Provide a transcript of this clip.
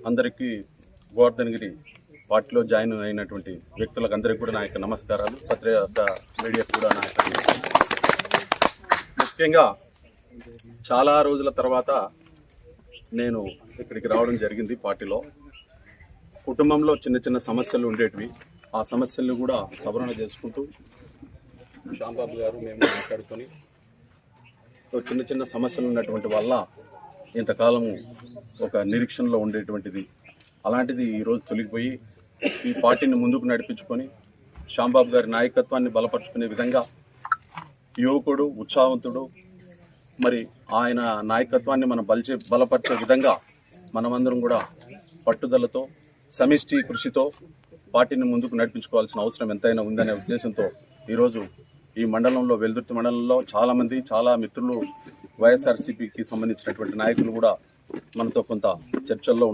అందరికీ గోవర్ధనగిరి పార్టీలో జాయిన్ అయినటువంటి వ్యక్తులకు అందరికీ కూడా నా యొక్క నమస్కారాలు. పత్రిక మీడియాకు కూడా నా యొక్క ముఖ్యంగా చాలా రోజుల తర్వాత నేను ఇక్కడికి రావడం జరిగింది. పార్టీలో కుటుంబంలో చిన్న చిన్న సమస్యలు ఉండేటివి, ఆ సమస్యలను కూడా సవరణ చేసుకుంటూ శ్యాంబాబు గారు మేము మాట్లాడుకొని చిన్న చిన్న సమస్యలు ఉన్నటువంటి వల్ల ఇంతకాలము ఒక నిరీక్షణలో ఉండేటువంటిది అలాంటిది ఈరోజు తొలగిపోయి ఈ పార్టీని ముందుకు నడిపించుకొని శ్యాంబాబు గారి నాయకత్వాన్ని బలపరుచుకునే విధంగా యువకుడు, ఉత్సాహవంతుడు, మరి ఆయన నాయకత్వాన్ని మనం బలపరిచే విధంగా మనమందరం కూడా పట్టుదలతో సమిష్టి కృషితో పార్టీని ముందుకు నడిపించుకోవాల్సిన అవసరం ఎంతైనా ఉందనే ఉద్దేశంతో ఈరోజు ఈ మండలంలో, వెల్దుర్తి మండలంలో చాలా మిత్రులు వైఎస్ఆర్సీపీకి సంబంధించినటువంటి నాయకులు కూడా మనతో కొంత చర్చల్లో ఉన్నారు.